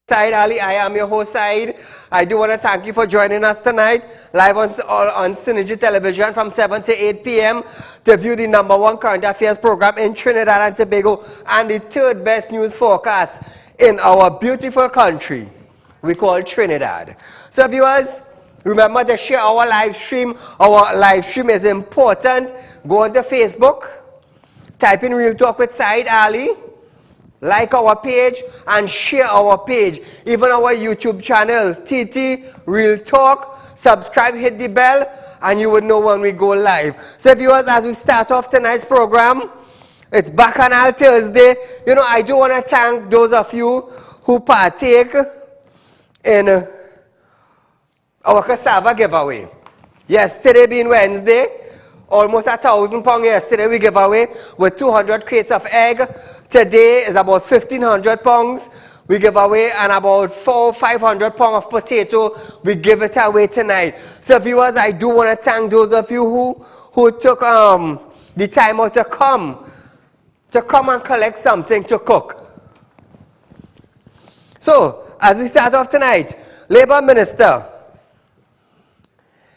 Saieed Ali, I am your host Saeed. I do want to thank you for joining us tonight, live on Synergy Television from 7 to 8 p.m. to view the #1 current affairs program in Trinidad and Tobago and the third best news forecast in our beautiful country we call Trinidad. So viewers, remember to share our live stream. Our live stream is important. Go onto Facebook, type in Real Talk with Saieed Ali, like our page and share our page. Even our YouTube channel, TT Real Talk. Subscribe, hit the bell, and you would know when we go live. So viewers, as we start off tonight's program, it's Bacchanal Thursday. You know, I do want to thank those of you who partake in our cassava giveaway. Yesterday being Wednesday, almost £1,000 yesterday we gave away with 200 crates of egg. Today is about £1,500 we give away, and about £500 of potato we give it away tonight. So viewers, I do want to thank those of you who took the time out to come and collect something to cook. So as we start off tonight, Labour Minister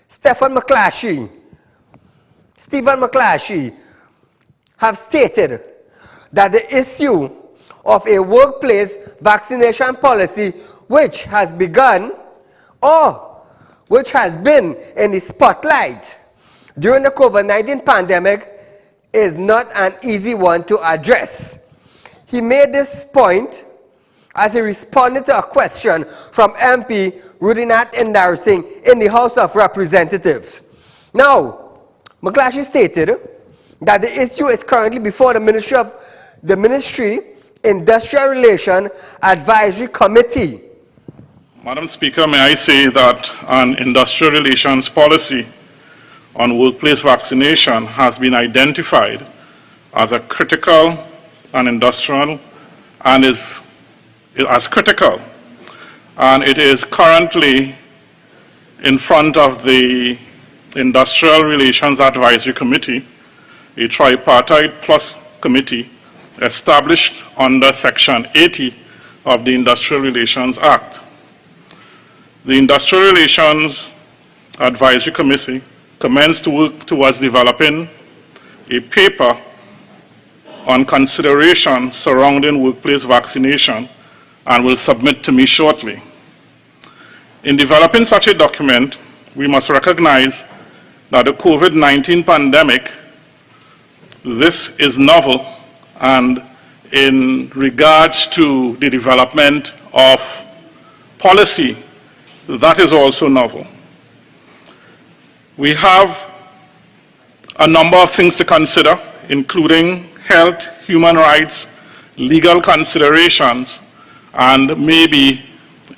Stephen McClatchy have stated that the issue of a workplace vaccination policy which has begun or which has been in the spotlight during the COVID-19 pandemic is not an easy one to address. He made this point as he responded to a question from MP Rudinath Indarsingh in the House of Representatives. Now, McClatchy stated that the issue is currently before the Ministry Industrial Relations Advisory Committee. Madam Speaker, may I say that an industrial relations policy on workplace vaccination has been identified as a critical and industrial and is as critical, and it is currently in front of the Industrial Relations Advisory Committee, a tripartite plus committee established under Section 80 of the Industrial Relations Act. The Industrial Relations Advisory Committee commenced to work towards developing a paper on consideration surrounding workplace vaccination and will submit to me shortly. In developing such a document, we must recognize that the COVID-19 pandemic, this is novel, and in regards to the development of policy, that is also novel. We have a number of things to consider, including health, human rights, legal considerations, and maybe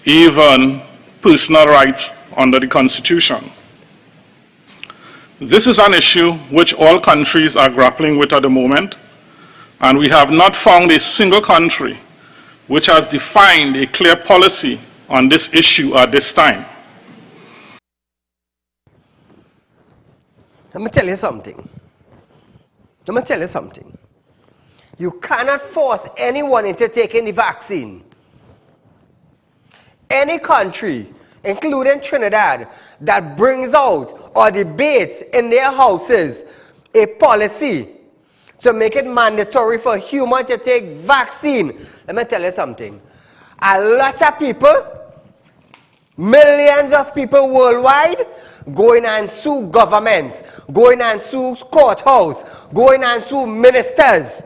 even personal rights under the Constitution. This is an issue which all countries are grappling with at the moment, and we have not found a single country which has defined a clear policy on this issue at this time. Let me tell you something. You cannot force anyone into taking the vaccine. Any country, including Trinidad, that brings out or debates in their houses a policy to make it mandatory for humans to take vaccine. Let me tell you something. A lot of people, millions of people worldwide, going and sue governments, going and sue courthouse, going and sue ministers,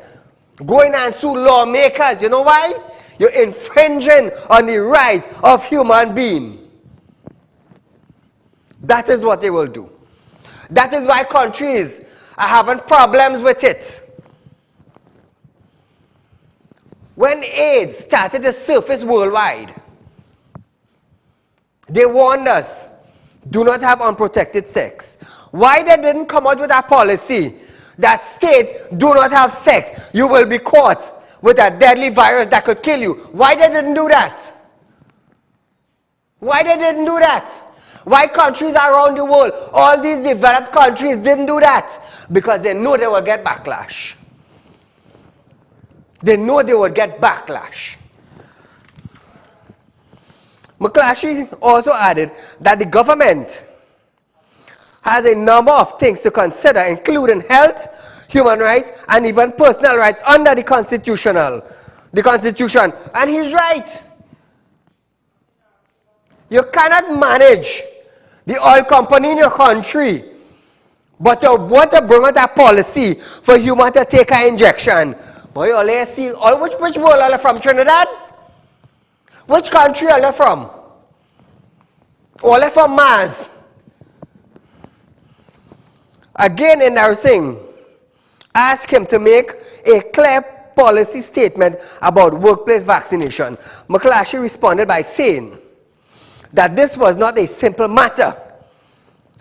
going and sue lawmakers. You know why? You're infringing on the rights of human beings. That is what they will do. That is why countries are having problems with it. When AIDS started to surface worldwide, they warned us, do not have unprotected sex. Why they didn't come out with a policy that states, do not have sex, you will be caught with a deadly virus that could kill you? Why they didn't do that? Why they didn't do that? Why countries around the world, all these developed countries, didn't do that? Because they know they will get backlash. They know they would get backlash. McClatchy also added that the government has a number of things to consider, including health, human rights, and even personal rights under the Constitution. And he's right. You cannot manage the oil company in your country, but you want to bring out a policy for human to take an injection. Boy, you see, which world are you from, Trinidad? Which country are you from? All are from Mars. Again in nursing, ask him to make a clear policy statement about workplace vaccination. McClatchy responded by saying that this was not a simple matter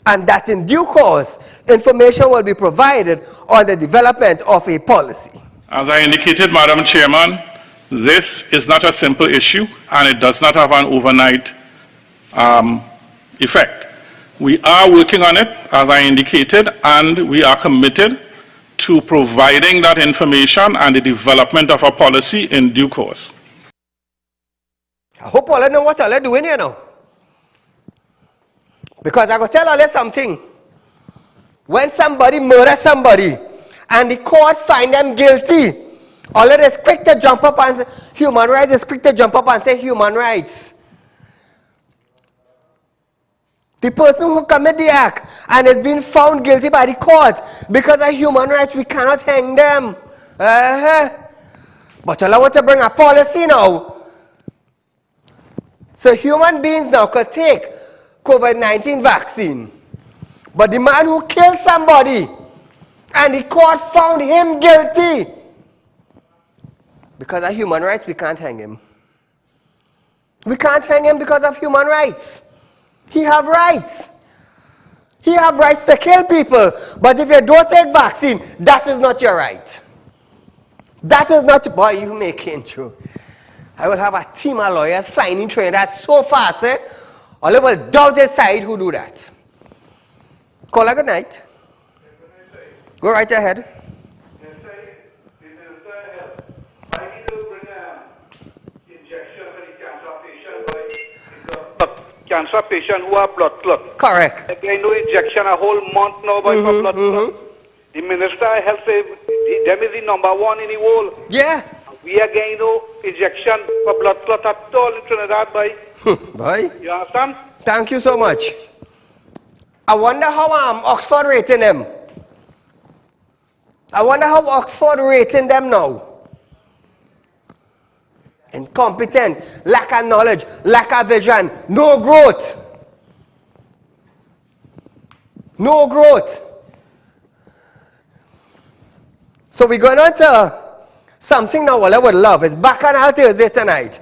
and that in due course, information will be provided on the development of a policy. As I indicated, Madam Chairman, this is not a simple issue and it does not have an overnight effect. We are working on it, as I indicated, and we are committed to providing that information and the development of a policy in due course. I hope all of you know what all are doing here now. Because I go tell all you something. When somebody murders somebody and the court find them guilty, all of is quick to jump up and say human rights, is quick to jump up and say human rights. The person who commit the act and has been found guilty by the court because of human rights, we cannot hang them. But all I want to bring a policy now. So human beings now could take COVID-19 vaccine. But the man who killed somebody and the court found him guilty, because of human rights, we can't hang him. We can't hang him because of human rights. He have rights. He have rights to kill people. But if you don't take vaccine, that is not your right. That is not, boy, you make it too. I will have a team of lawyers signing Trinidad so fast, all will doubt his side who do that. Call a good night. Go right ahead. Cancer patient who have blood clot. Correct. Again, no injection a whole month now for blood clot. The Minister of Health says them is the #1 in the world. Yeah. We are getting no injection for blood clot at all in Trinidad, boy. Boy. You understand? Thank you so much. I wonder how Oxford rating them. I wonder how Oxford rating them now. Incompetent, lack of knowledge, lack of vision, no growth. No growth. So we're going on to something now what I would love. It's back on our Thursday tonight.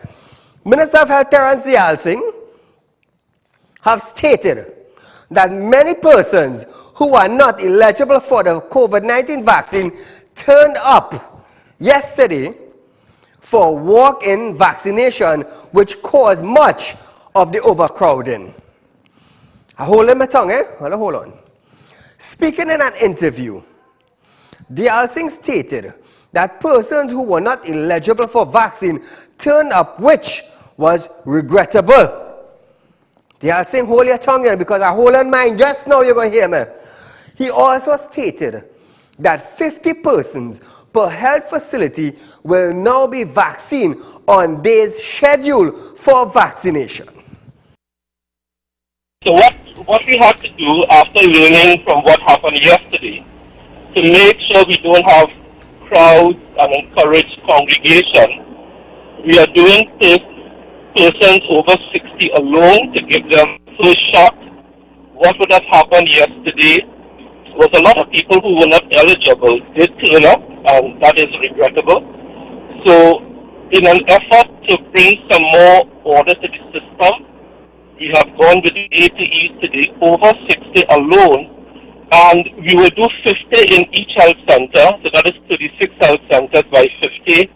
Minister of Health Terence Singh have stated that many persons who are not eligible for the COVID-19 vaccine turned up yesterday for walk-in vaccination, which caused much of the overcrowding. I hold in my tongue, Hold on. Speaking in an interview, Singh stated that persons who were not eligible for vaccine turned up, which was regrettable. Singh, hold your tongue here because I hold on mine just now, you're going to hear me. He also stated that 50 persons per health facility will now be vaccinated on days scheduled for vaccination. So what we have to do after learning from what happened yesterday, to make sure we don't have crowds and encourage congregation, we are doing persons over 60 alone to give them first shot. What would have happened yesterday was a lot of people who were not eligible did turn up, and that is regrettable. So in an effort to bring some more order to the system, we have gone with the ATEs today, over 60 alone, and we will do 50 in each health center, so that is 36 health centers by 50.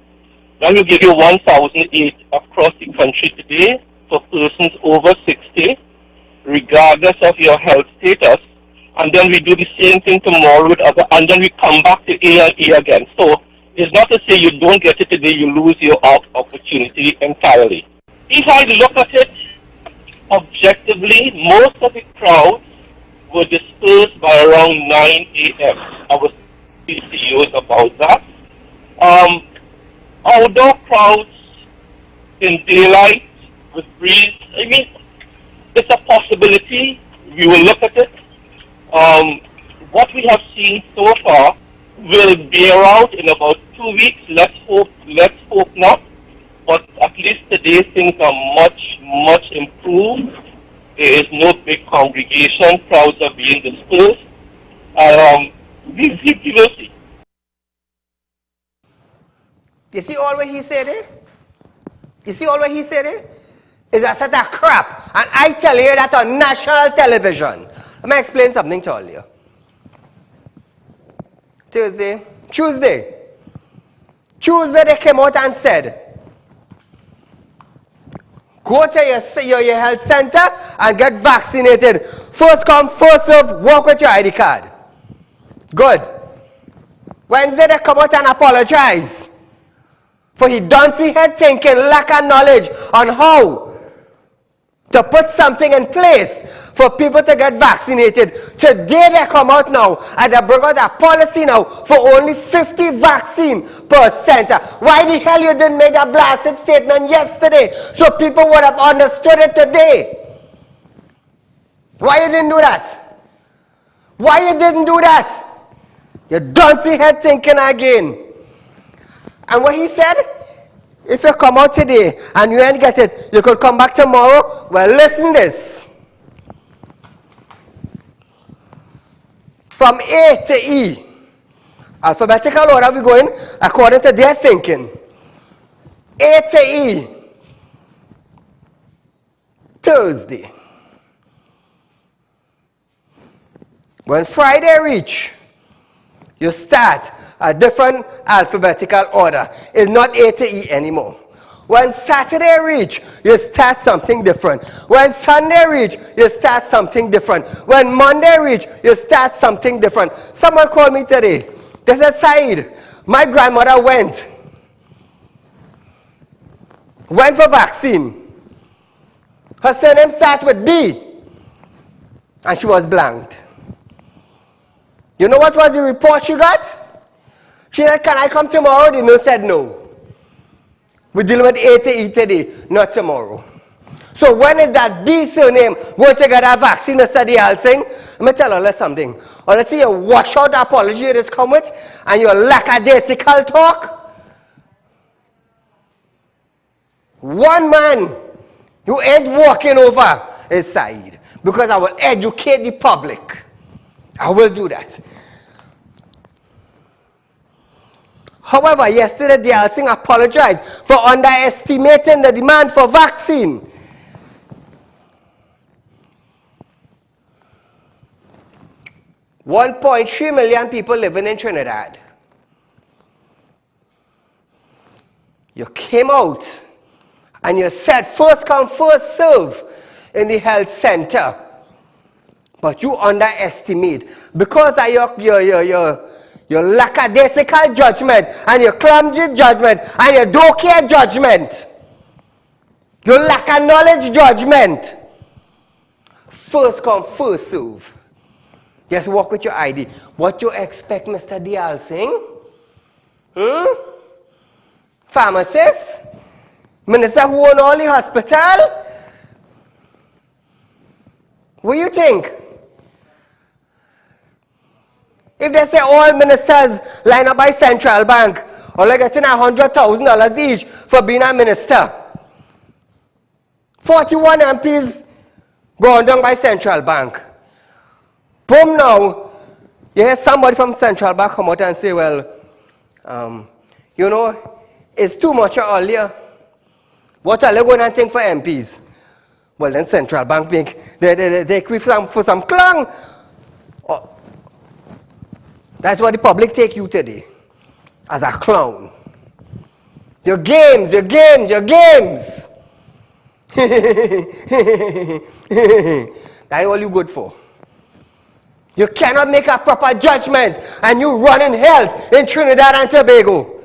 That will give you 1,008 across the country today for persons over 60, regardless of your health status. And then we do the same thing tomorrow with other, and then we come back to A and A again. So it's not to say you don't get it today, you lose your opportunity entirely. If I look at it, objectively, most of the crowds were dispersed by around 9 a.m. I was speaking to CEOs about that. Outdoor crowds in daylight with breeze, I mean, it's a possibility. We will look at it. What we have seen so far will bear out in about 2 weeks. Let's hope not. But at least today things are much improved. There is no big congregation. Crowds are being dispersed. We will see. You see all what he said there? You see all what he said there? Is a set of crap. And I tell you that on national television. Let me explain something to all you. Tuesday, they came out and said, go to your health center and get vaccinated. First come, first serve, walk with your ID card. Good. Wednesday, they come out and apologize for he duncy head thinking, lack of knowledge on how to put something in place for people to get vaccinated. Today they come out now and they bring out a policy now for only 50 vaccine per center. Why the hell you didn't make a blasted statement yesterday so people would have understood it today? Why you didn't do that? Why you didn't do that? You duncy head thinking again. And what he said, if you come out today and you ain't get it, you could come back tomorrow. Well, listen this. From A to E, alphabetical order we're going according to their thinking. A to E, Thursday. When Friday reach, you start a different alphabetical order. It's not A to E anymore. When Saturday reach, you start something different. When Sunday reach, you start something different. When Monday reach, you start something different. Someone called me today. They said, Saeed, my grandmother went for vaccine. Her surname started with B. And she was blanked. You know what was the report she got? She said, can I come tomorrow? The nurse said no. We're dealing with A to E today, not tomorrow. So when is that B surname going to get a vaccine, Mr. Dialsing? Let me tell you something. Or let's say you wash out the apology you just come with and your lackadaisical talk. One man you ain't walking over is Saeed. Because I will educate the public. I will do that. However, yesterday Dialsing apologized for underestimating the demand for vaccine. $1.3 million people living in Trinidad. You came out and you said first come, first serve in the health center. But you underestimate because of your lackadaisical judgment and your clumsy judgment and your don't care judgment. Your lack of knowledge judgment. First come, first serve. Just walk with your ID. What you expect, Mr. Dialsing? Pharmacist? Minister who own all the hospital? What do you think? If they say all ministers line up by Central Bank, or like getting $100,000 each for being a minister. 41 MPs going down by Central Bank. Boom now, you hear somebody from Central Bank come out and say, well, you know, it's too much earlier. What are they going to think for MPs? Well, then Central Bank they quit for some clown. Oh, that's what the public take you today, as a clown. Your games. That's all you good for. You cannot make a proper judgment and you run in health in Trinidad and Tobago.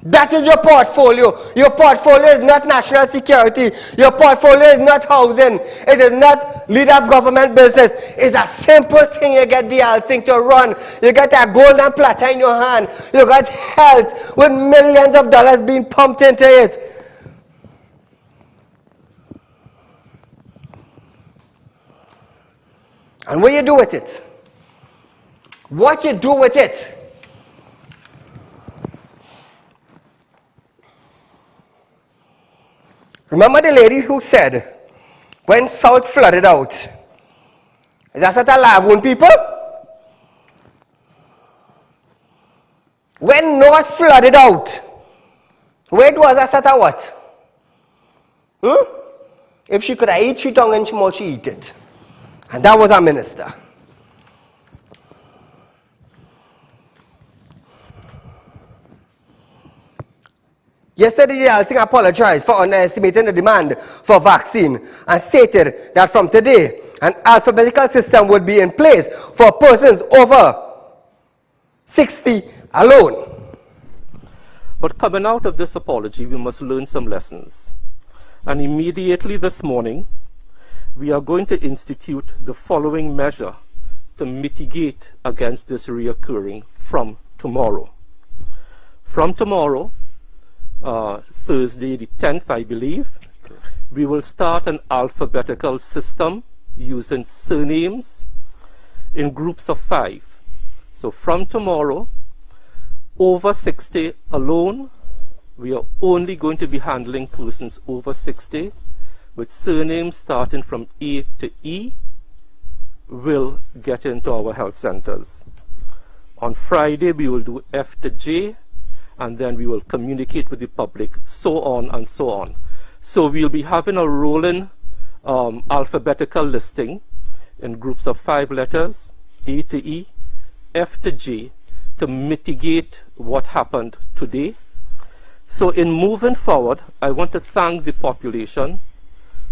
That is your portfolio. Your portfolio is not national security. Your portfolio is not housing. It is not leader of government business. It's a simple thing. You get the whole thing to run. You get a gold and platter in your hand. You got health with millions of dollars being pumped into it. And what you do with it? What you do with it? Remember the lady who said, when South flooded out, is that at a lagoon, people? When North flooded out, where it was that at what? If she could have eat she tongue and she mouth, she eat it. And that was our minister. Yesterday, the Alsing apologized for underestimating the demand for vaccine and stated that from today, an alphabetical system would be in place for persons over 60 alone. But coming out of this apology, we must learn some lessons. And immediately this morning, we are going to institute the following measure to mitigate against this reoccurring from tomorrow. From tomorrow, Thursday the 10th, I believe, we will start an alphabetical system using surnames in groups of 5. So from tomorrow, over 60 alone, we are only going to be handling persons over 60 with surnames starting from A to E will get into our health centers. On Friday, we will do F to J, and then we will communicate with the public, so on and so on. So we'll be having a rolling alphabetical listing in groups of 5 letters, A to E, F to J, to mitigate what happened today. So in moving forward, I want to thank the population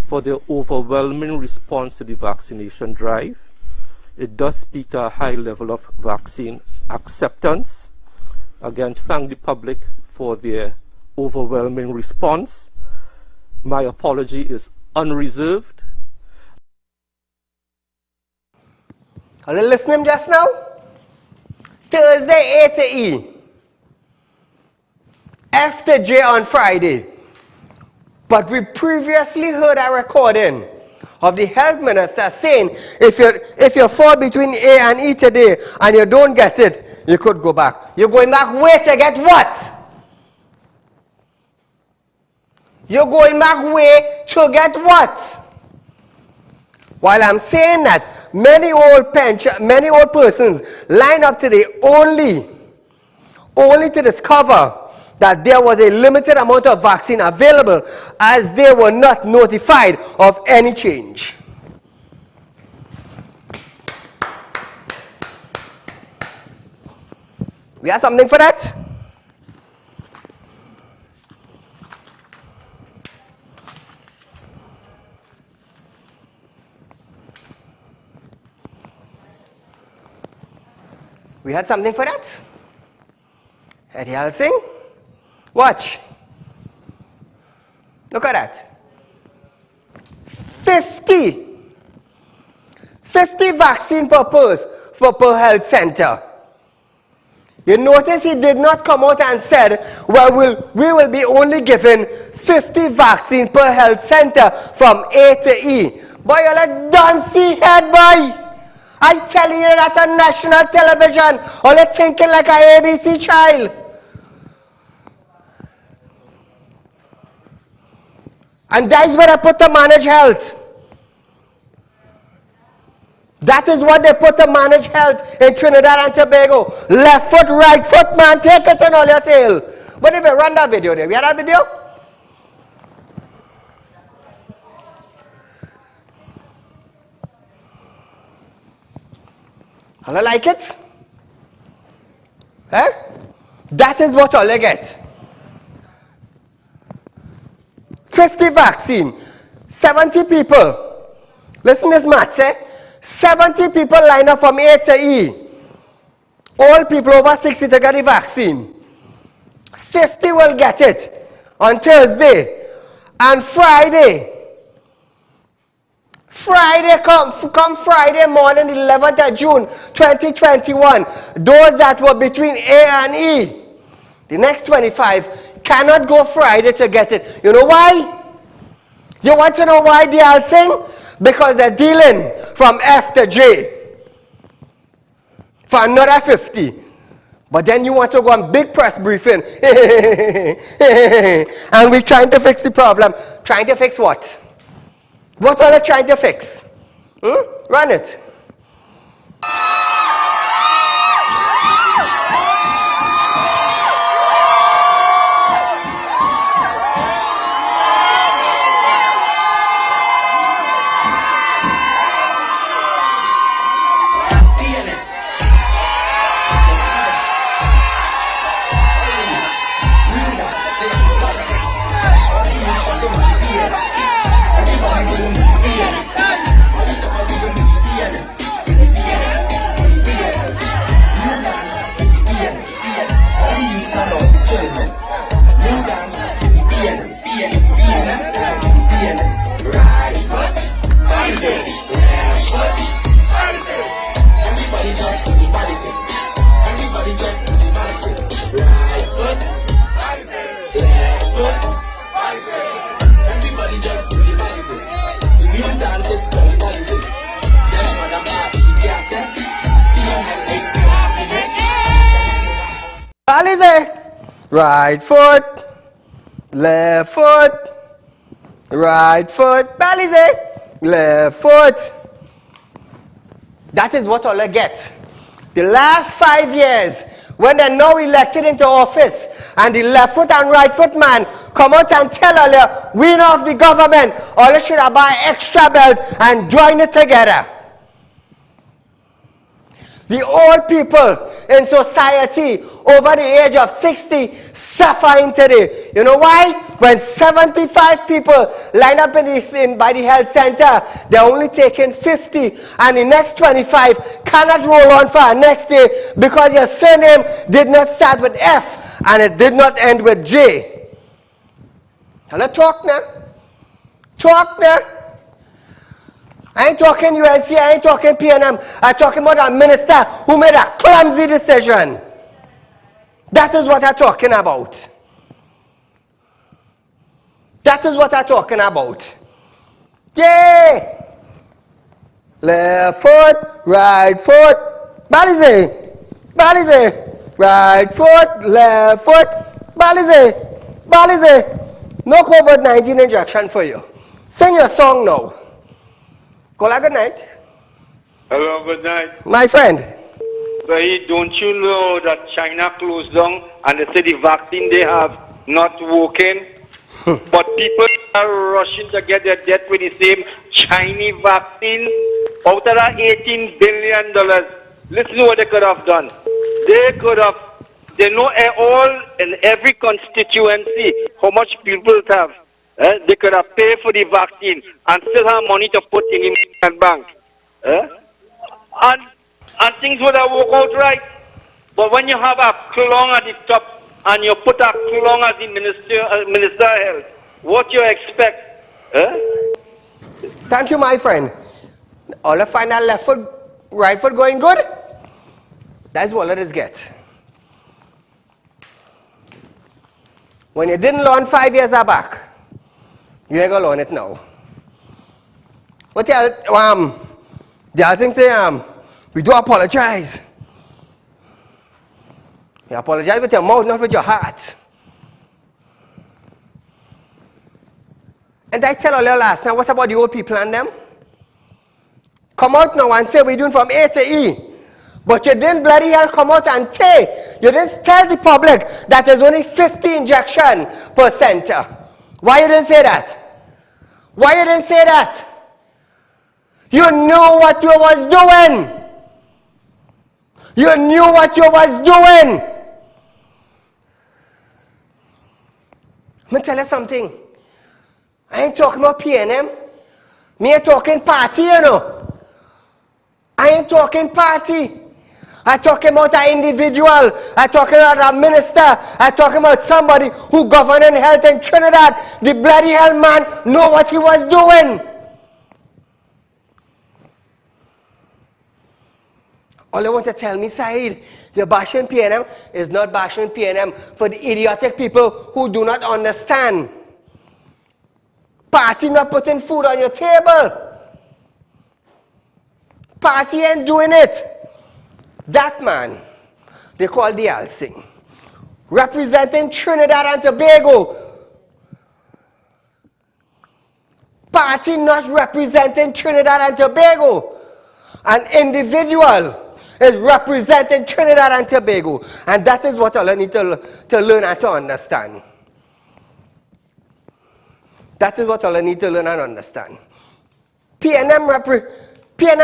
for their overwhelming response to the vaccination drive. It does speak to a high level of vaccine acceptance. Again, thank the public for their overwhelming response. My apology is unreserved. Are you listening just now? Thursday, A to E. F to J on Friday. But we previously heard a recording of the health minister saying if you fall between A and E today and you don't get it, you could go back. You're going back where to get what? You're going back where to get what? While I'm saying that, many old persons line up today only to discover that there was a limited amount of vaccine available as they were not notified of any change. We have something for that? We had something for that? Eddie Helsing? Watch. Look at that. 50 vaccine per health center. You notice he did not come out and said, well, we will be only giving 50 vaccine per health center from A to E. Boy, you're like Duncy head, boy. I tell you that on national television, or you're thinking like an ABC child. And that is where I put to manage health. That is what they put to manage health in Trinidad and Tobago. Left foot, right foot, man, take it in all your tail. But if we run that video there, we had that video? I like it. Eh? That is what all you get. 50 vaccine, 70 people. Listen to this maths, eh? 70 people line up from A to E. All people over 60 to get the vaccine. 50 will get it on Thursday. And Friday come Friday morning, 11th of June, 2021, those that were between A and E, the next 25 cannot go Friday to get it. You know why? You want to know why they are saying? Because they're dealing from F to J for another 50. But then you want to go on big press briefing. And we're trying to fix the problem. Trying to fix what? What are they trying to fix? Run it. Right foot, left foot, right foot, Balize, left foot. That is what all they get. The last 5 years, when they're now elected into office, and the left foot and right foot man come out and tell all you, win off the government, all you should have buy extra belt and join it together. The old people in society over the age of 60 suffering today. You know why? When 75 people line up by the health center, they're only taking 50, and the next 25 cannot roll on for the next day because your surname did not start with F and it did not end with J. Hello, talk now. Talk now. I ain't talking UNC, I ain't talking PNM. I'm talking about a minister who made a clumsy decision. That is what I'm talking about. That is what I'm talking about. Yay! Left foot, right foot, Balize, Balize, right foot, left foot, Balize, Balize. No COVID-19 injection for you. Sing your song now. Kola, good night. Hello, good night. My friend. Saeed, don't you know that China closed down and they say the vaccine they have not working? But people are rushing to get their death with the same Chinese vaccine. Out of that $18 billion, listen to what they could have done. They could have, they know all in every constituency how much people have. They could have paid for the vaccine and still have money to put in the bank. And things would have worked out right. But when you have a clone at the top and you put a clone as the minister of health, what you expect? Thank you, my friend. All the final left foot, right foot going good? That's what let us get. When you didn't learn 5 years back, you ain't gonna learn it now. What the other thing say, we do apologize. You apologize with your mouth, not with your heart. And I tell all you last night, what about the old people and them? Come out now and say we're doing from A to E. But you didn't bloody hell come out and say, you didn't tell the public that there's only 50 injection per center. Why you didn't say that? Why you didn't say that? You knew what you was doing. You knew what you was doing. I'm going to tell you something. I ain't talking about PNM. Me ain't talking party, you know. I ain't talking party. I'm talking about an individual. I'm talking about a minister. I'm talking about somebody who governed in health in Trinidad. The bloody hell man know what he was doing. All you want to tell me, Saeed, you're bashing PNM is not bashing PNM for the idiotic people who do not understand. Party not putting food on your table. Party ain't doing it. That man, they call Dial Singh, representing Trinidad and Tobago. Party not representing Trinidad and Tobago. An individual is representing Trinidad and Tobago. And that is what I need to learn and to understand. That is what I need to learn and understand. PNM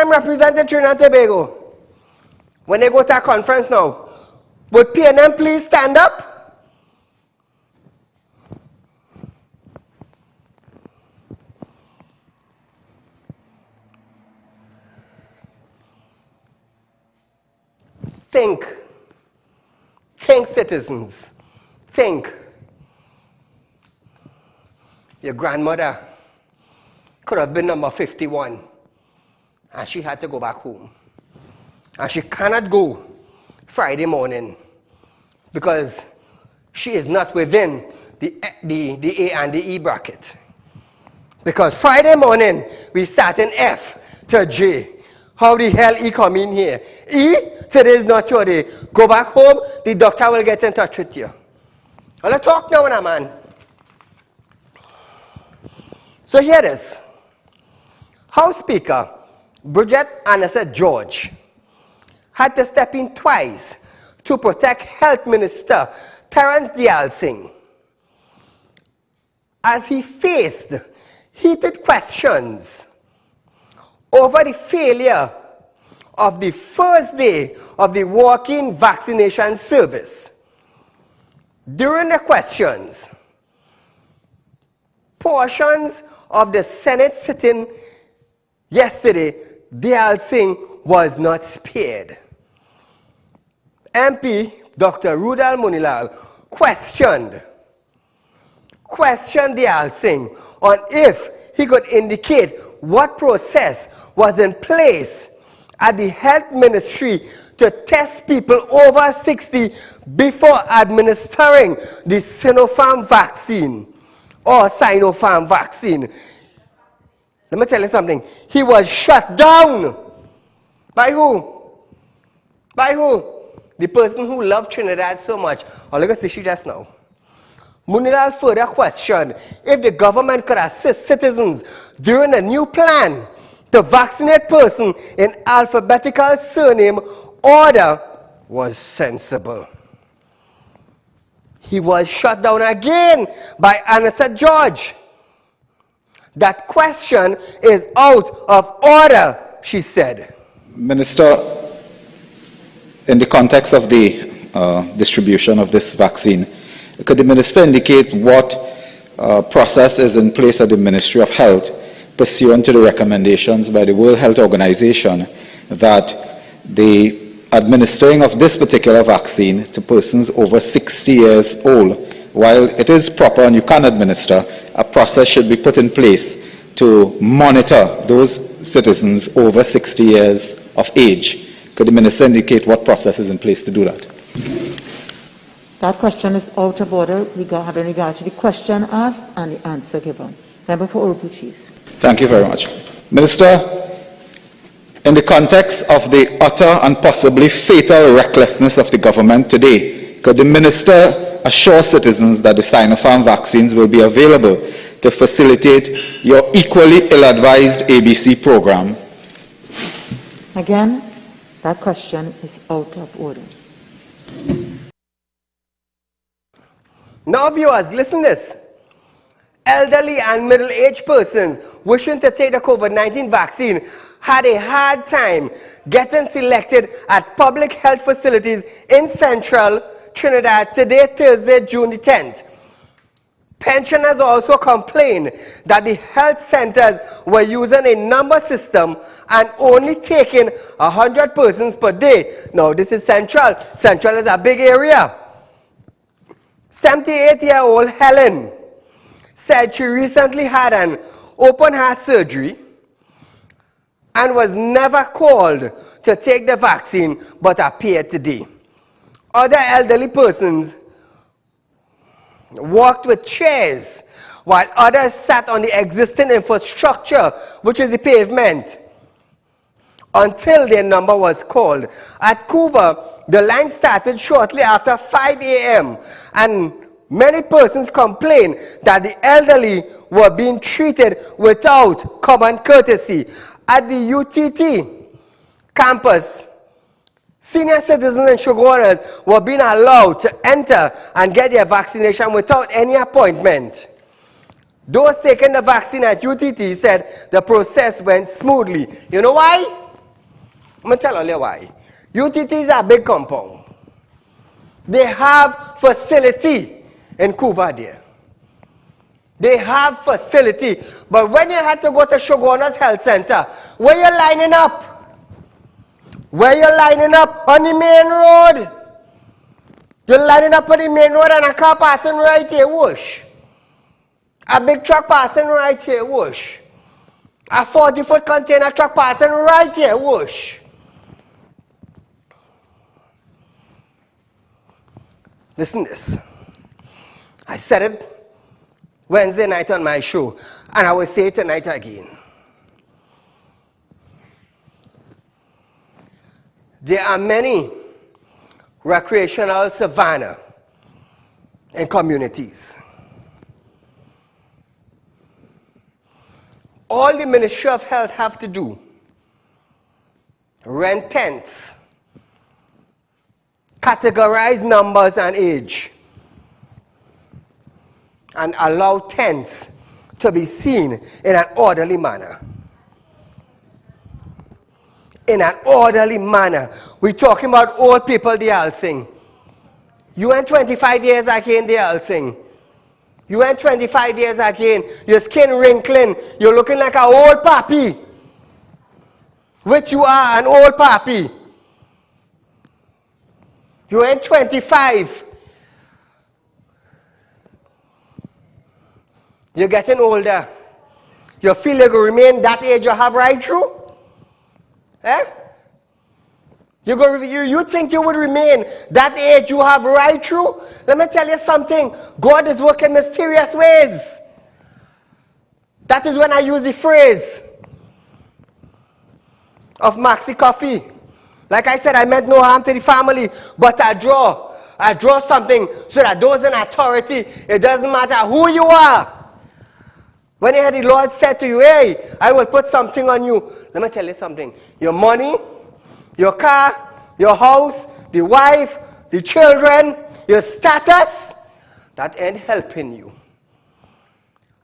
representing Trinidad and Tobago. When they go to a conference now, would PNM please stand up? Think. Think, citizens. Think. Your grandmother could have been number 51, and she had to go back home. And she cannot go Friday morning because she is not within the A and the E bracket. Because Friday morning, we start in F to J. How the hell E come in here? E, today is not your day. Go back home, the doctor will get in touch with you. Well, let's talk now, man. So here it is. House Speaker Bridget Annette George had to step in twice to protect Health Minister Terence Dial Singh as he faced heated questions over the failure of the first day of the walk-in vaccination service. During the questions, portions of the Senate sitting yesterday, Dial Singh was not spared. MP Dr. Rudal Munilal questioned Dial Singh on if he could indicate what process was in place at the health ministry to test people over 60 before administering the Sinopharm vaccine or Sinopharm vaccine. Let me tell you something. He was shut down. By who? By who? The person who loved Trinidad so much. I'll look at this issue just now. Munilal further questioned if the government could assist citizens during a new plan to vaccinate persons in alphabetical surname order was sensible. He was shut down again by Annette George. That question is out of order, she said. Minister, in the context of the distribution of this vaccine, could the minister indicate what process is in place at the Ministry of Health pursuant to the recommendations by the World Health Organization that the administering of this particular vaccine to persons over 60 years old, while it is proper and you can administer, a process should be put in place to monitor those citizens over 60 years of age? Could the minister indicate what process is in place to do that? That question is out of order in regard to the question asked and the answer given. Member for Urupu, please. Thank you very much. Minister, in the context of the utter and possibly fatal recklessness of the government today, could the minister assure citizens that the Sinopharm vaccines will be available to facilitate your equally ill-advised ABC program? Again, that question is out of order. Now viewers, listen to this. Elderly and middle-aged persons wishing to take the COVID-19 vaccine had a hard time getting selected at public health facilities in central Trinidad today, Thursday, June the 10th. Pensioners also complained that the health centers were using a number system and only taking 100 persons per day. Now, this is Central. Central is a big area. 78-year-old Helen said she recently had an open heart surgery and was never called to take the vaccine but appeared today. Other elderly persons walked with chairs while others sat on the existing infrastructure, which is the pavement, until their number was called. At Couva, the line started shortly after 5 a.m. and many persons complained that the elderly were being treated without common courtesy. At the UTT campus, senior citizens and showrunners were being allowed to enter and get their vaccination without any appointment. Those taking the vaccine at UTT said the process went smoothly. You know why? I'm going to tell you why. UTT is a big compound. They have facility in Couva there. They have facility. But when you had to go to Shoguna's Health Center, where you lining up? Where you lining up? On the main road. You're lining up on the main road and a car passing right here, whoosh. A big truck passing right here, whoosh. A 40-foot container truck passing right here, whoosh. Listen to this. I said it Wednesday night on my show, and I will say it tonight again. There are many recreational savanna in communities. All the Ministry of Health have to do, rent tents, categorize numbers and age, and allow tents to be seen in an orderly manner. In an orderly manner. We're talking about old people, they all sing. You went 25 years again, they all sing. You went 25 years again, your skin wrinkling, you're looking like an old papi. Which you are, an old papi. You went 25. You're getting older. You feel you will remain that age you have right through? Eh? You think you would remain that age you have right through? Let me tell you something. God is working mysterious ways. That is when I use the phrase of Maxi Coffee. Like I said, I meant no harm to the family, but I draw something so that those in authority, it doesn't matter who you are. When you heard the Lord said to you, hey, I will put something on you. Let me tell you something. Your money, your car, your house, the wife, the children, your status, that ain't helping you.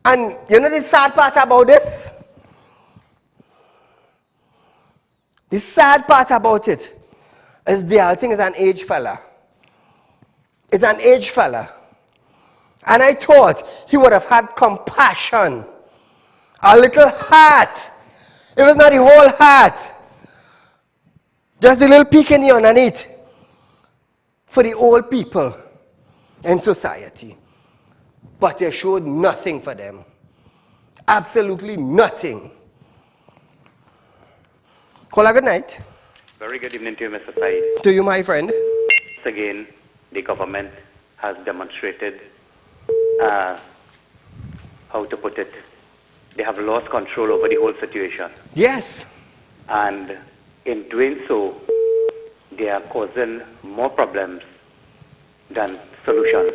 And you know the sad part about this? The sad part about it is the whole thing is an aged fella. It's an aged fella. And I thought he would have had compassion. A little heart. It was not the whole heart. Just the little peek in the underneath. For the old people in society. But he showed nothing for them. Absolutely nothing. Call a good night. Very good evening to you, Mr. Said. To you, my friend. Once again, the government has demonstrated how to put it. They have lost control over the whole situation. Yes. And in doing so, they are causing more problems than solutions.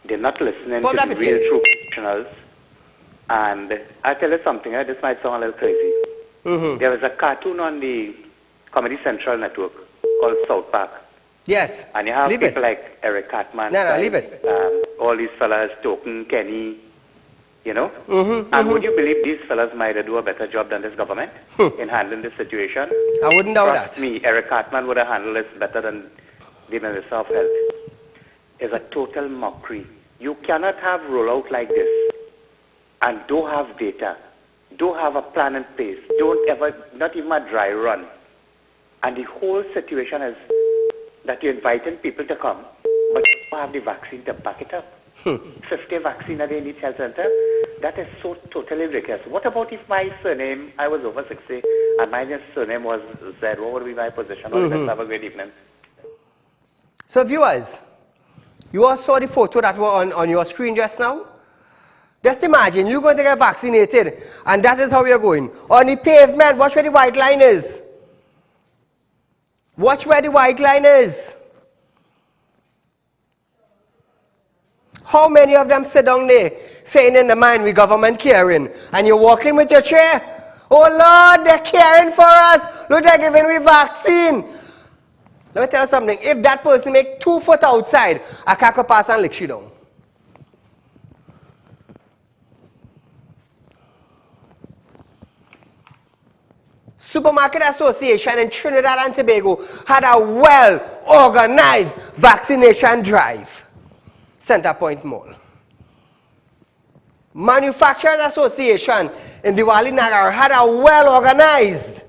They're not listening to the real true professionals. And I tell you something, this might sound a little crazy. Mm-hmm. There was a cartoon on the Comedy Central network called South Park. Yes. And you have leave people it. like Eric Cartman, leave it. all these fellas, Token, Kenny, you know? Mm-hmm, and would you believe these fellas might do a better job than this government in handling this situation? I wouldn't doubt that. Trust me, Eric Cartman would have handled this better than the Minister of Health. It's a total mockery You cannot have rollout like this and don't have data, don't have a plan in place, don't ever, not even a dry run. And the whole situation is that you're inviting people to come, but you don't have the vaccine to back it up. 50 vaccine a day in each health center? That is so totally ridiculous. What about if my surname, I was over 60, and my surname was Z? What would be my position? Have a great evening. So viewers, you all saw the photo that was on your screen just now? Just imagine, you're going to get vaccinated, and that is how you're going. On the pavement, watch where the white line is. Watch where the white line is. How many of them sit down there, saying in the mind, we government caring, and you're walking with your chair? Oh Lord, they're caring for us. Look, they're giving me vaccine. Let me tell you something. If that person make 2 foot outside, I can't pass and lick you down. Supermarket Association in Trinidad and Tobago had a well-organized vaccination drive. Center Point Mall. Manufacturers Association in Diwali Nagar had a well-organized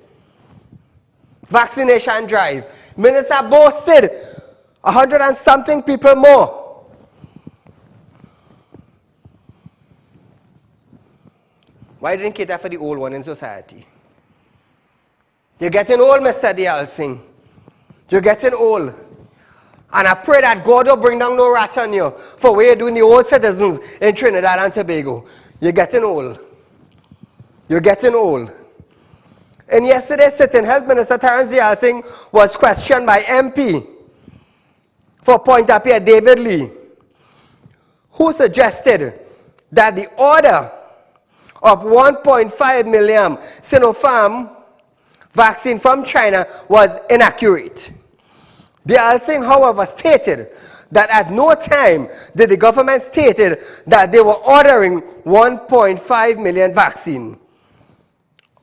vaccination drive. Minister boasted 100 and something people more. Why didn't cater for the old one in society? You're getting old, Mr. Dialsing. You're getting old. And I pray that God will bring down no rat on you for what you're doing the old citizens in Trinidad and Tobago. You're getting old. You're getting old. In yesterday's sitting, Health Minister Terence Dialsing was questioned by MP for Point Apia David Lee, who suggested that the order of 1.5 million Sinopharm vaccine from China was inaccurate. Dialsing, however, stated that at no time did the government stated that they were ordering 1.5 million vaccine.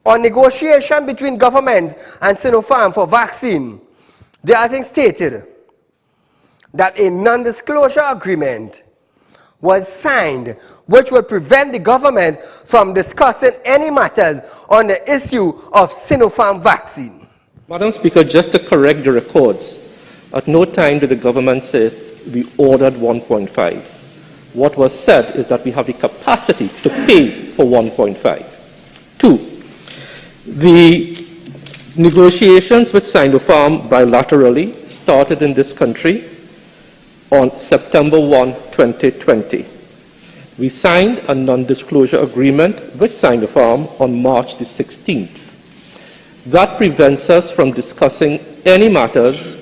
On negotiation between government and Sinopharm for vaccine, Dialsing stated that a non-disclosure agreement was signed which would prevent the government from discussing any matters on the issue of Sinopharm vaccine. Madam Speaker, just to correct the records, at no time did the government say we ordered 1.5. What was said is that we have the capacity to pay for 1.5. 2. The negotiations with Sinopharm bilaterally started in this country on September 1, 2020. We signed a non-disclosure agreement with Sinopharm on March the 16th. That prevents us from discussing any matters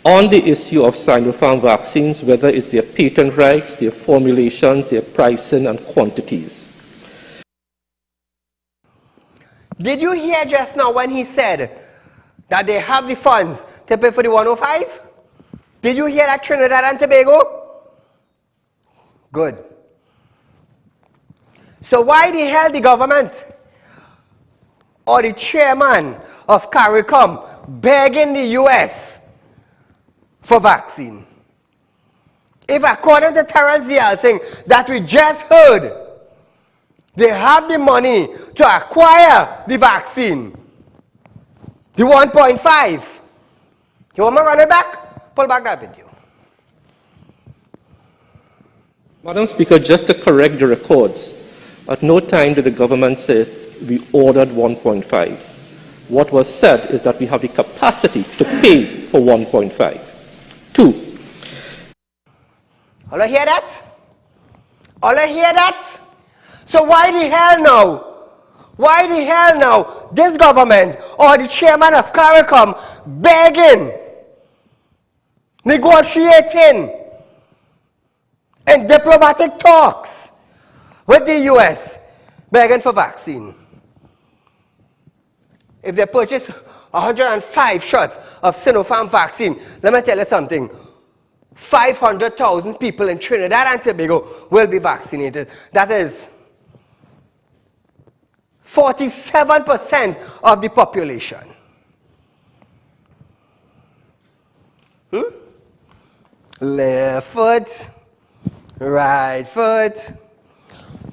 on the issue of Sinopharm vaccines, whether it's their patent rights, their formulations, their pricing, and quantities. Did you hear just now when he said that they have the funds to pay for the 105? Did you hear that, Trinidad and Tobago? Good. So why the hell the government or the chairman of CARICOM begging the US for vaccine? If according to Terence Dialsing that we just heard, they have the money to acquire the vaccine, the 1.5. You want me to run it back? Pull back that video. Madam Speaker, just to correct the records, at no time did the government say we ordered 1.5. What was said is that we have the capacity to pay for 1.5. 2. All I hear that? All I hear that? So why the hell now? Why the hell now this government or the chairman of CARICOM begging, negotiating, and diplomatic talks with the US, begging for vaccine? If they purchase 105 shots of Sinopharm vaccine, let me tell you something. 500,000 people in Trinidad and Tobago will be vaccinated. That is 47% of the population. Left foot, Right foot.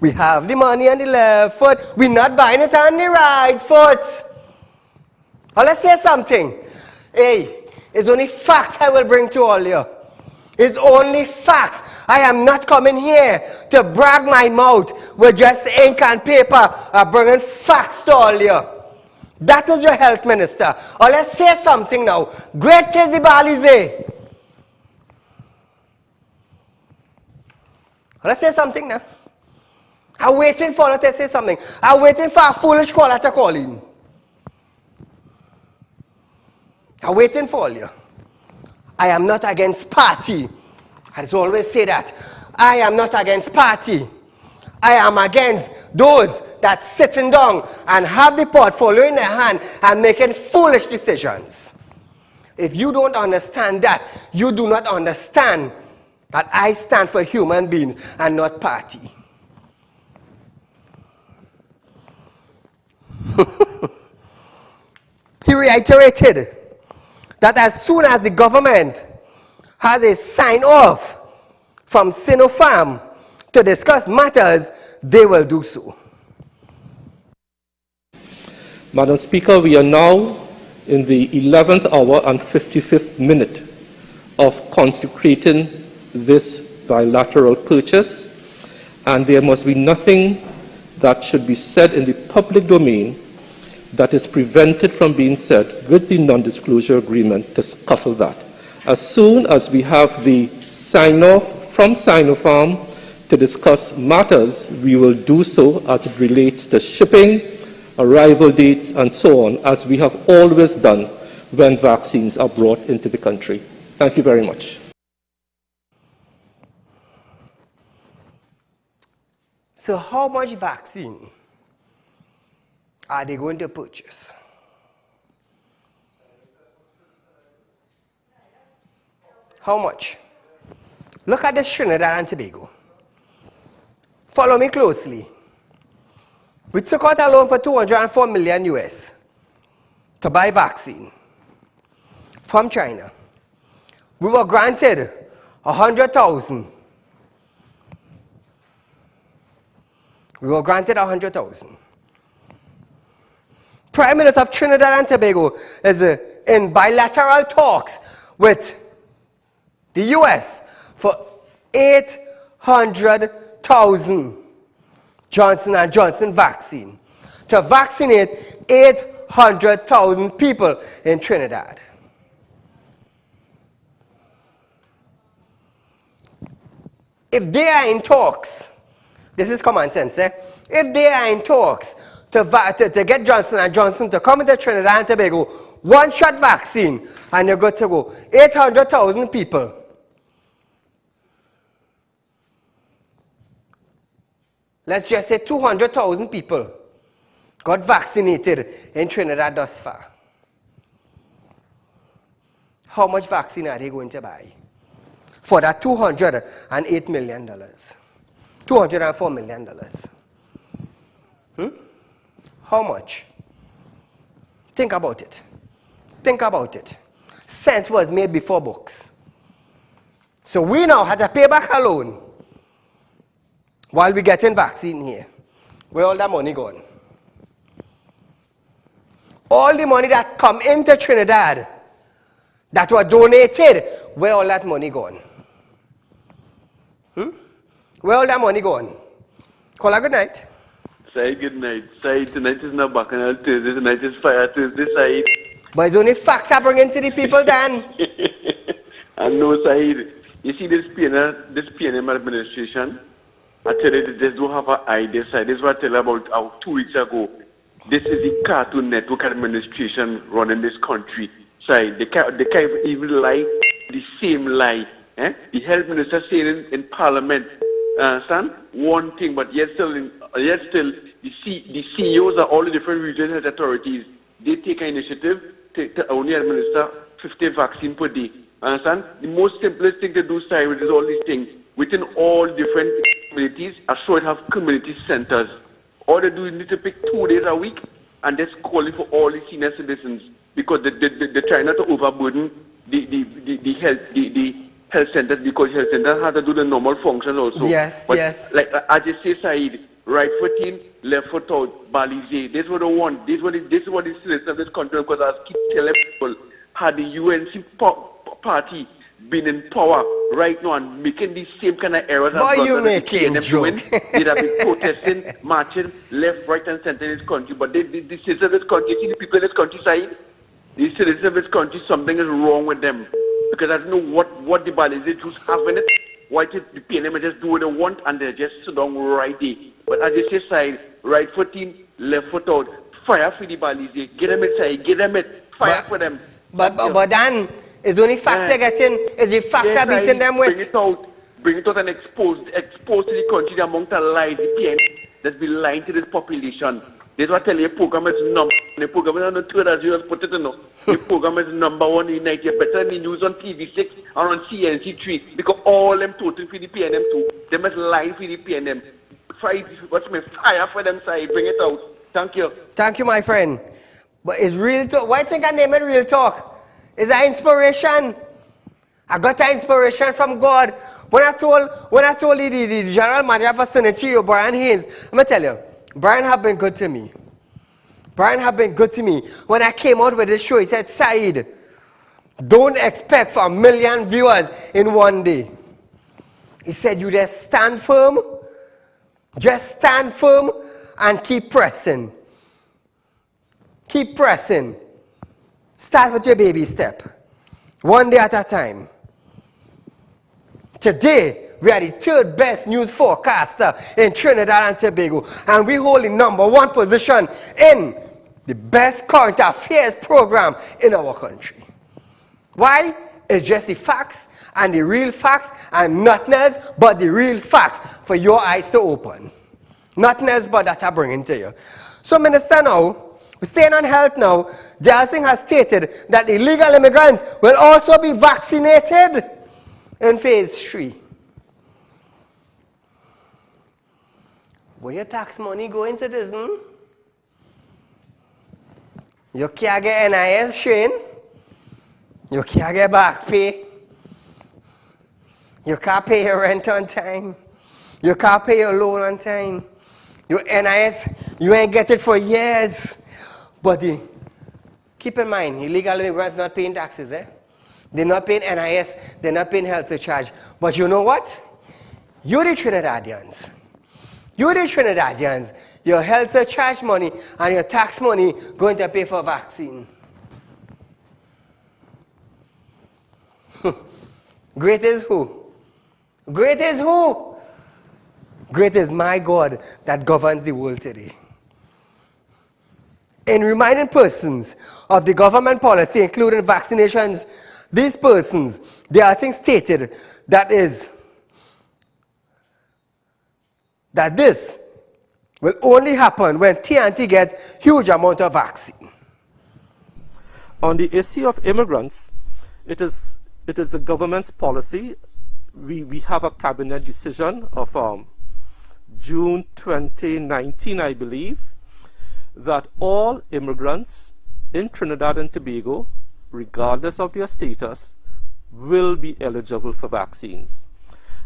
We have the money on the left foot. We're not buying it on the right foot. Well, let's say something. Hey, it's only facts I will bring to all you. It's only facts. I am not coming here to brag my mouth with just ink and paper. I'm bringing facts to all you. That is your health minister. Or let's say something now. Great is the Balize. Let's say something now. I'm waiting for you to say something. I'm waiting for a foolish caller to call in. I'm waiting for you. I am not against party. I just always say that. I am not against party. I am against those that sitting down and have the portfolio in their hand and making foolish decisions. If you don't understand that, you do not understand that I stand for human beings and not party. He reiterated that as soon as the government has a sign-off from Sinopharm to discuss matters, they will do so. Madam Speaker, we are now in the 11th hour and 55th minute of consecrating this bilateral purchase, and there must be nothing that should be said in the public domain that is prevented from being said with the non-disclosure agreement to scuttle that. As soon as we have the sign-off from Sinopharm to discuss matters, we will do so as it relates to shipping, arrival dates, and so on, as we have always done when vaccines are brought into the country. Thank you very much. So how much vaccine are they going to purchase? How much? Look at this Trinidad and Tobago. Follow me closely. We took out a loan for $204 million US to buy vaccine from China. We were granted 100,000. We were granted 100,000. Prime Minister of Trinidad and Tobago is in bilateral talks with the US for 800,000 Johnson & Johnson vaccine to vaccinate 800,000 people in Trinidad. If they are in talks, this is common sense, eh? If they are in talks to get Johnson & Johnson to come into Trinidad and Tobago, one-shot vaccine, and you're good to go. 800,000 people. Let's just say 200,000 people got vaccinated in Trinidad thus far. How much vaccine are they going to buy for that $208 million? $204 million. How much? Think about it. Think about it. Sense was made before books. So we now had to pay back a loan while we're getting vaccine here. Where all that money gone? All the money that come into Trinidad that were donated, where all that money gone? Where all that money gone? Call a good night. Said good night. Said tonight is not Bacchanal Tuesday, tonight is Fire Tuesday, Said. But it's only facts I bring into the people then. I know, Said. You see this PNM administration, I tell you, they don't have an idea, Said. This is what I tell you about 2 weeks ago. This is the Cartoon Network administration running this country. Said, they can't even lie, the same lie. Eh? The health minister saying in Parliament, son, one thing, but yet still the CEOs of all the different regional health authorities, they take an initiative to only administer 50 vaccines per day. Understand? The most simplest thing to do, Sire, is all these things. Within all different communities, I sure it have community centers. All they do is need to pick 2 days a week and that's calling for all the senior citizens because they're trying not to overburden the health, the health centers because health centers have to do the normal functions also. Yes, but yes. Like as you say, Saeed, right foot in, left foot out, Balize. This is what they want. This is what the citizens of this country, because I keep telling people, had the UNC party been in power right now and making these same kind of errors Boy, as you the making doing, joke. they'd have been protesting, marching left, right, and center in this country. But the citizens of this country, see the people in this countryside, the citizens of this country, something is wrong with them. Because I don't know what the Balize Jews have in it. Why did the PNM just do what they want and they just sit down right there. But as you say, side, right foot in, left foot out, fire for the Balize. Get them inside, get them it, fire for them. But Dan, it's only facts they're getting, is the facts are beating them with. Bring it out and expose to the country the amount of lies the PNM that's been lying to this population. That's what I tell you, the program is number one. The program is on the Twitter, as you have put it in. The program is number one in Nigeria, better than the news on TV6 or on CNC3, because all them total for the PNM too. They must lie for the PNM. Fire for them side, bring it out. Thank you. Thank you, my friend. But it's real talk. Why think I name it real talk? It's an inspiration. I got an inspiration from God. When I told the general manager for Senator Brian Haynes, I'm going to tell you, Brian have been good to me. Brian have been good to me. When I came out with this show, he said, Saeed, don't expect for 1 million viewers in one day. He said, you just stand firm. Just stand firm and keep pressing. Keep pressing. Start with your baby step. One day at a time. Today, we are the 3rd best news forecaster in Trinidad and Tobago. And we hold the #1 position in the best current affairs program in our country. Why? It's just the facts and the real facts and nothing else but the real facts for your eyes to open. Nothing else but that I bring into you. So, Minister, now, we're staying on health now. Jalsing has stated that illegal immigrants will also be vaccinated in phase 3. Where your tax money going, citizen? You can't get NIS, Shane. You can't get back pay. You can't pay your rent on time. You can't pay your loan on time. Your NIS, you ain't get it for years. But keep in mind, illegal immigrants not paying taxes, eh? They're not paying NIS, they're not paying health surcharge. But you know what? You're the Trinidadians. You're the Trinidadians. Your health surcharge money and your tax money going to pay for vaccine. Great is who? Great is who? Great is my God that governs the world today. In reminding persons of the government policy, including vaccinations, these persons, there are things stated that this will only happen when TNT gets huge amount of vaccine. On the issue of immigrants, it is the government's policy. We have a cabinet decision of June 2019, I believe, that all immigrants in Trinidad and Tobago, regardless of their status, will be eligible for vaccines.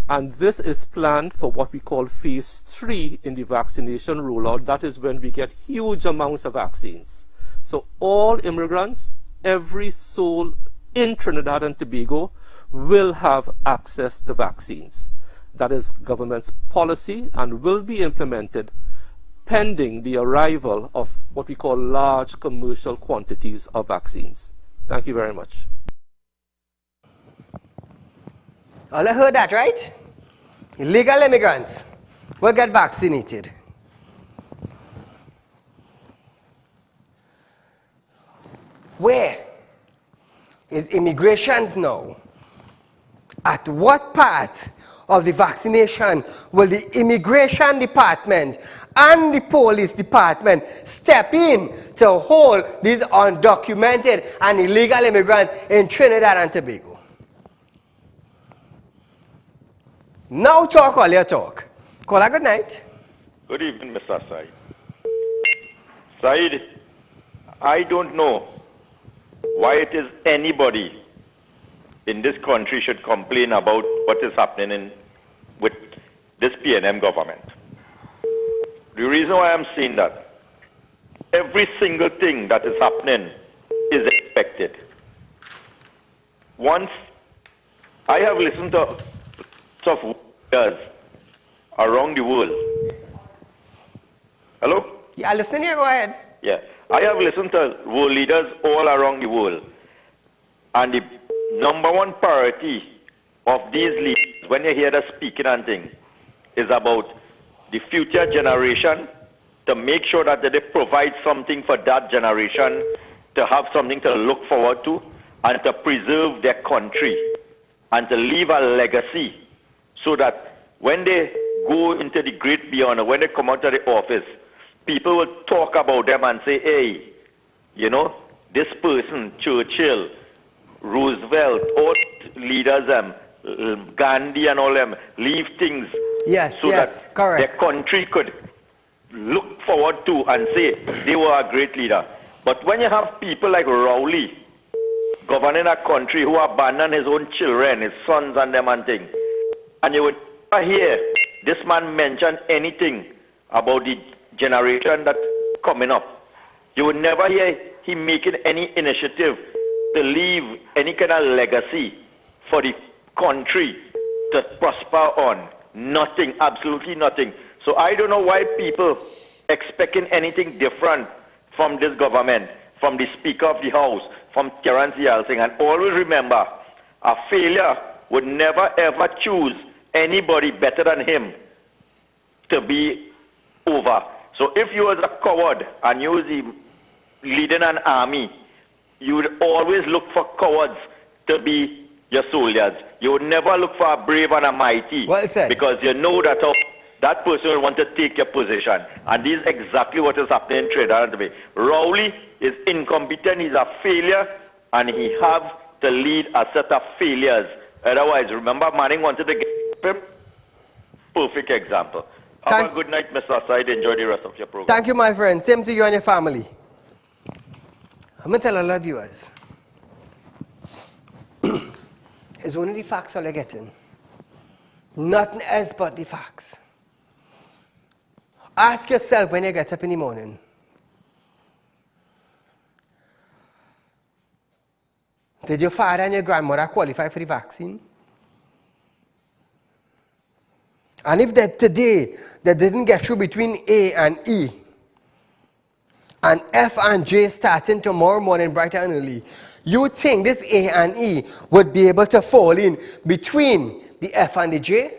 And this is planned for what we call phase 3 in the vaccination rollout. That is when we get huge amounts of vaccines. So all immigrants, every soul in Trinidad and Tobago will have access to vaccines. That is government's policy and will be implemented pending the arrival of what we call large commercial quantities of vaccines. Thank you very much. All I heard that, right? Illegal immigrants will get vaccinated. Where is immigrations now? At what part of the vaccination will the immigration department and the police department step in to hold these undocumented and illegal immigrants in Trinidad and Tobago? Now talk all your talk. Call a good night. Good evening, Mr. Saeed. Saeed, I don't know why it is anybody in this country should complain about what is happening with this PNM government. The reason why I'm saying that, every single thing that is happening is expected. Once I have listened to lots of leaders around the world. Hello? Yeah, listening here, go ahead. Yeah. I have listened to world leaders all around the world. And the number one priority of these leaders, when you hear them speaking and things, is about the future generation, to make sure that they provide something for that generation, to have something to look forward to, and to preserve their country, and to leave a legacy, so that when they go into the great beyond, or when they come out of the office, people will talk about them and say, hey, you know, this person, Churchill, Roosevelt, all leaders, Gandhi and all them, leave things so that correct. their country could look forward to and say they were a great leader. But when you have people like Rowley governing a country who abandoned his own children, his sons and them and things, and you would never hear this man mention anything about the generation that's coming up. You would never hear him making any initiative to leave any kind of legacy for the country to prosper on. Nothing, absolutely nothing. So I don't know why people expecting anything different from this government, from the Speaker of the House, from Terence Yalsing. And always remember, a failure would never ever choose anybody better than him to be over. So if you was a coward and you was leading an army, you would always look for cowards to be your soldiers. You would never look for a brave and a mighty, because you know that that person will want to take your position. And this is exactly what is happening in Trinidad and Tobago. Rowley is incompetent, he's a failure, and he has to lead a set of failures. Otherwise, remember Manning wanted to get him? Perfect example. Have a good night, Mr. Said. Enjoy the rest of your program. Thank you, my friend. Same to you and your family. I'm going to tell all our viewers. It's only the facts all you're getting. Nothing else but the facts. Ask yourself when you get up in the morning. Did your father and your grandmother qualify for the vaccine? And if that today they didn't get through between A and E, and F and J starting tomorrow morning bright and early, you think this A and E would be able to fall in between the F and the J?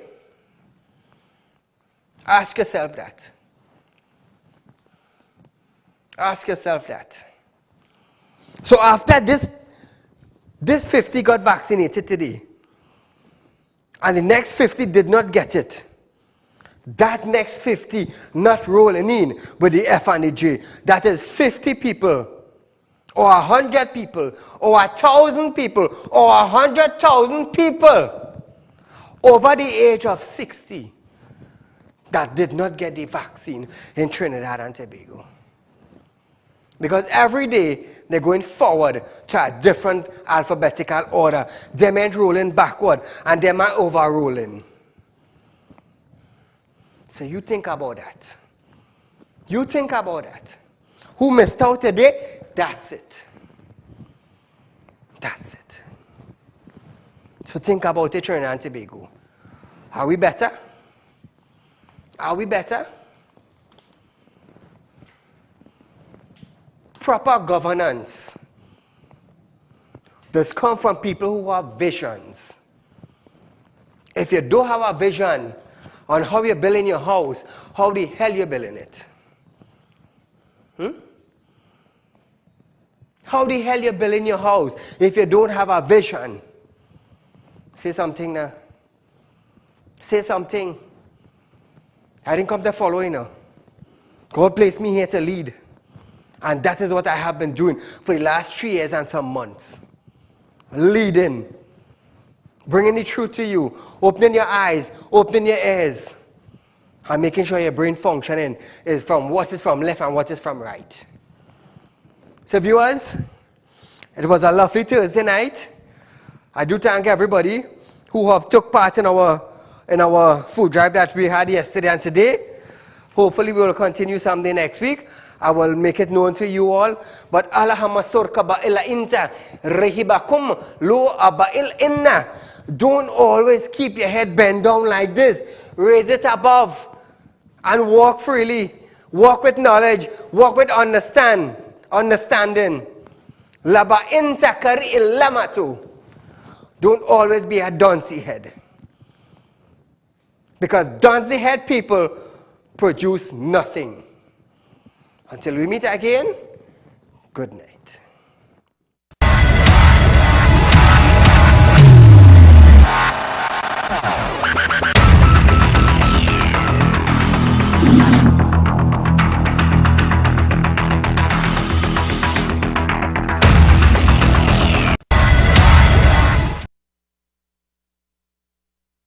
Ask yourself that. Ask yourself that. So after this 50 got vaccinated today, and the next 50 did not get it, that next 50 not rolling in with the F and the J. That is 50 people, or 100 people, or 1,000 people, or 100,000 people over the age of 60 that did not get the vaccine in Trinidad and Tobago. Because every day they're going forward to a different alphabetical order. They ain't rolling backward and they ain't overrolling. So you think about that. You think about that. Who missed out today? That's it. That's it. So think about it, Trinidad and Tobago. Are we better? Are we better? Proper governance does come from people who have visions. If you don't have a vision on how you're building your house, how the hell you're building it? How the hell you're building your house if you don't have a vision? Say something now. Say something. I didn't come to follow you now. God placed me here to lead. And that is what I have been doing for the last 3 years and some months. Leading. Bringing the truth to you. Opening your eyes. Opening your ears. And making sure your brain functioning is from what is from left and what is from right. So viewers, it was a lovely Thursday night. I do thank everybody who have took part in our food drive that we had yesterday and today. Hopefully we will continue someday next week. I will make it known to you all. But Allahamasur kaba'ila inta rehibakum lo aba'il inna. Don't always keep your head bent down like this. Raise it above and walk freely. Walk with knowledge. Walk with understanding. Laba inta kari illamatu. Don't always be a donkey head. Because donkey head people produce nothing. Until we meet again, good night.